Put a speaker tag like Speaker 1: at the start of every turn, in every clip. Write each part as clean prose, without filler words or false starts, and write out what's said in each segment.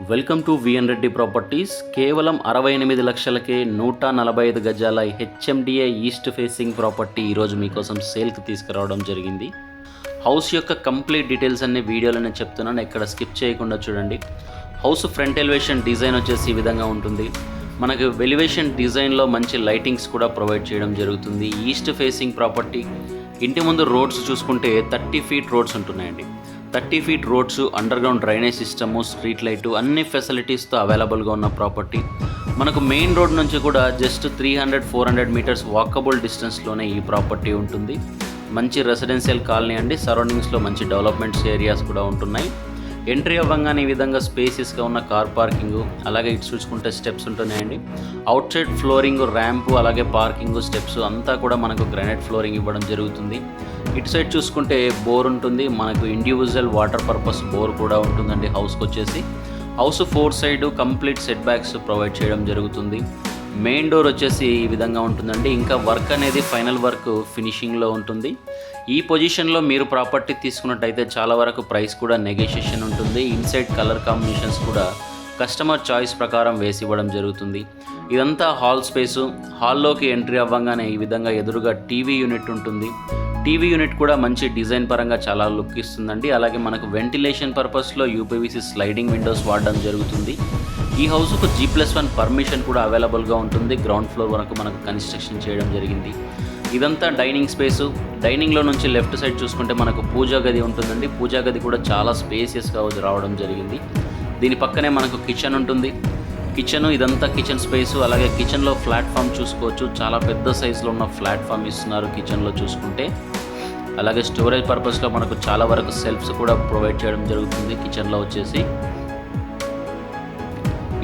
Speaker 1: Welcome to VN Reddy properties. కేవలం 68 లక్షలకే 145 గజాల HMDA east facing property ఈరోజు మీకోసం సేల్కి తీసుకురావడం జరిగింది. హౌస్ యొక్క కంప్లీట్ డీటెయిల్స్ అన్ని వీడియోలో నేను చెప్తున్నాను, ఎక్కడ స్కిప్ చేయకుండా చూడండి. హౌస్ ఫ్రంట్ ఎలివేషన్ డిజైన్ వచ్చేసి ఈ విధంగా ఉంటుంది. మనకు ఎలివేషన్ డిజైన్లో మంచి లైటింగ్స్ కూడా ప్రొవైడ్ చేయడం జరుగుతుంది. East facing property. ఇంటి ముందు రోడ్స్ చూసుకుంటే 30 ఫీట్ రోడ్స్ ఉంటున్నాయండి. 30 feet roads, under ground drainage system, street light అన్ని ఫెసిలిటీస్తో అవైలబుల్గా ఉన్న ప్రాపర్టీ. మనకు మెయిన్ రోడ్ నుంచి కూడా జస్ట్ 300-400 మీటర్స్ వాకబుల్ డిస్టెన్స్లోనే ఈ ప్రాపర్టీ ఉంటుంది. మంచి రెసిడెన్షియల్ కాలనీ అండి. సరౌండింగ్స్లో మంచి డెవలప్మెంట్స్ ఏరియాస్ కూడా ఉంటున్నాయి. ఎంట్రీ అవ్వగానే ఈ విధంగా స్పేసియస్గా ఉన్న కార్ పార్కింగు, అలాగే ఇటు చూసుకుంటే స్టెప్స్ ఉంటున్నాయండి. అవుట్ సైడ్ ఫ్లోరింగ్, ర్యాంపు, అలాగే పార్కింగ్, స్టెప్స్ అంతా కూడా మనకు గ్రానైట్ ఫ్లోరింగ్ ఇవ్వడం జరుగుతుంది. ఇటు సైడ్ చూసుకుంటే బోర్ ఉంటుంది. మనకు ఇండివిజువల్ వాటర్ పర్పస్ బోర్ కూడా ఉంటుందండి హౌస్కి వచ్చేసి. House 4 side complete set backs provide చేయడం జరుగుతుంది. మెయిన్ డోర్ వచ్చేసి ఈ విధంగా ఉంటుందండి. ఇంకా వర్క్ అనేది ఫైనల్ వర్క్ ఫినిషింగ్లో ఉంటుంది. ఈ పొజిషన్లో మీరు ప్రాపర్టీ తీసుకున్నట్టయితే చాలా వరకు ప్రైస్ కూడా నెగోషియేషన్ ఉంటుంది. ఇన్సైడ్ కలర్ కాంబినేషన్స్ కూడా కస్టమర్ చాయిస్ ప్రకారం వేసి ఇవ్వడం జరుగుతుంది. ఇదంతా హాల్ స్పేసు. హాల్లోకి ఎంట్రీ అవ్వగానే ఈ విధంగా ఎదురుగా టీవీ యూనిట్ ఉంటుంది. టీవీ యూనిట్ కూడా మంచి డిజైన్ పరంగా చాలా లుక్ ఇస్తుందండి. అలాగే మనకు వెంటిలేషన్ పర్పస్లో యూపీవీసీ స్లైడింగ్ విండోస్ వాడడం జరుగుతుంది. ఈ హౌస్కు G+1 పర్మిషన్ కూడా అవైలబుల్గా ఉంటుంది. గ్రౌండ్ ఫ్లోర్ వరకు మనకు కన్స్ట్రక్షన్ చేయడం జరిగింది. ఇదంతా డైనింగ్ స్పేసు. డైనింగ్లో నుంచి లెఫ్ట్ సైడ్ చూసుకుంటే మనకు పూజా గది ఉంటుందండి. పూజా గది కూడా చాలా స్పేసియస్గా రావడం జరిగింది. దీని పక్కనే మనకు కిచెన్ ఉంటుంది. ఇదంతా కిచెన్ స్పేసు. అలాగే కిచెన్లో ప్లాట్ఫామ్ చూసుకోవచ్చు. చాలా పెద్ద సైజులో ఉన్న ప్లాట్ఫామ్ ఇస్తున్నారు కిచెన్లో చూసుకుంటే. అలాగే స్టోరేజ్ పర్పస్లో మనకు చాలా వరకు సెల్ఫ్స్ కూడా ప్రొవైడ్ చేయడం జరుగుతుంది కిచెన్లో వచ్చేసి.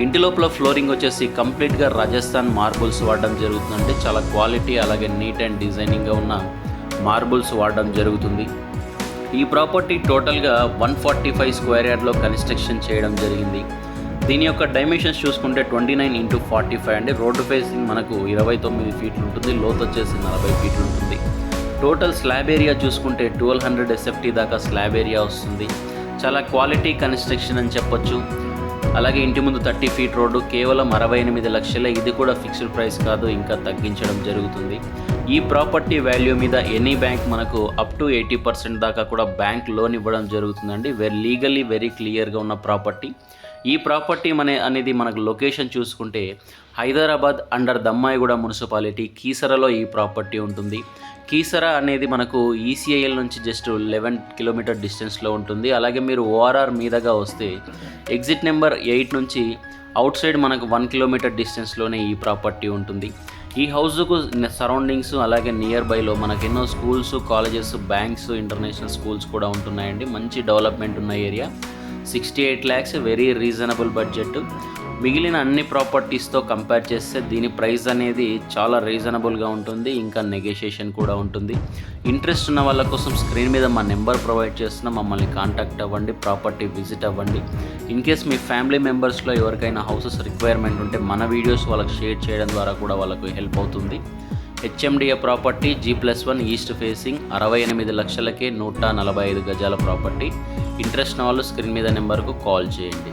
Speaker 1: ఇంటి లోపల ఫ్లోరింగ్ వచ్చేసి కంప్లీట్గా రాజస్థాన్ మార్బుల్స్ వాడడం జరుగుతుందంటే చాలా క్వాలిటీ, అలాగే నీట్ అండ్ డిజైనింగ్గా ఉన్న మార్బుల్స్ వాడడం జరుగుతుంది. ఈ ప్రాపర్టీ టోటల్గా 145 స్క్వేర్ యార్డ్లో కన్స్ట్రక్షన్ చేయడం జరిగింది. దీని యొక్క డైమెన్షన్స్ చూసుకుంటే 29x45 అండి. రోడ్డు ఫేసింగ్ మనకు 29 ఫీట్లు ఉంటుంది. లోతు వచ్చేసి 40 ఫీట్లు ఉంటుంది. టోటల్ స్లాబ్ ఏరియా చూసుకుంటే 1200 SFT దాకా స్లాబ్ ఏరియా వస్తుంది. చాలా క్వాలిటీ కన్స్ట్రక్షన్ అని చెప్పొచ్చు. అలాగే ఇంటి ముందు 30 ఫీట్ రోడ్డు, కేవలం 68 లక్షలే. ఇది కూడా ఫిక్స్డ్ ప్రైస్ కాదు, ఇంకా తగ్గించడం జరుగుతుంది. ఈ ప్రాపర్టీ వాల్యూ మీద ఎనీ బ్యాంక్ మనకు అప్ టు 80% దాకా కూడా బ్యాంక్ లోన్ ఇవ్వడం జరుగుతుందండి. లీగల్లీ వెరీ క్లియర్గా ఉన్న ప్రాపర్టీ. ఈ ప్రాపర్టీ అనేది మనకు లొకేషన్ చూసుకుంటే హైదరాబాద్ అండర్ దమ్మాయిగూడ మున్సిపాలిటీ కీసరలో ఈ ప్రాపర్టీ ఉంటుంది. కీసర అనేది మనకు ECIL నుంచి జస్ట్ 11 కిలోమీటర్ డిస్టెన్స్లో ఉంటుంది. అలాగే మీరు ORR మీదగా వస్తే ఎగ్జిట్ నెంబర్ 8 నుంచి అవుట్ సైడ్ మనకు 1 కిలోమీటర్ డిస్టెన్స్లోనే ఈ ప్రాపర్టీ ఉంటుంది. ఈ హౌస్కు సరౌండింగ్స్ అలాగే నియర్ బైలో మనకు ఎన్నో schools, colleges, banks, international schools కూడా ఉంటున్నాయండి. మంచి డెవలప్మెంట్ ఉన్న area. 68 lakhs very reasonable budget. మిగిలిన అన్ని ప్రాపర్టీస్తో కంపేర్ చేస్తే దీని ప్రైస్ అనేది చాలా రీజనబుల్గా ఉంటుంది. ఇంకా నెగోషియేషన్ కూడా ఉంటుంది. ఇంట్రెస్ట్ ఉన్న వాళ్ళ కోసం స్క్రీన్ మీద మా నెంబర్ ప్రొవైడ్ చేస్తున్నాం. మమ్మల్ని కాంటాక్ట్ అవ్వండి, ప్రాపర్టీ విజిట్ అవ్వండి. ఇన్ కేస్ మీ ఫ్యామిలీ మెంబర్స్లో ఎవరికైనా హౌసెస్ రిక్వైర్మెంట్ ఉంటే మన వీడియోస్ వాళ్ళకి షేర్ చేయడం ద్వారా కూడా వాళ్ళకు హెల్ప్ అవుతుంది. HMDA property G+1 east facing 68 లక్షలకే 145 గజాల ప్రాపర్టీ. ఇంట్రెస్ట్ ఉన్న వాళ్ళు స్క్రీన్ మీద నెంబర్కు కాల్ చేయండి.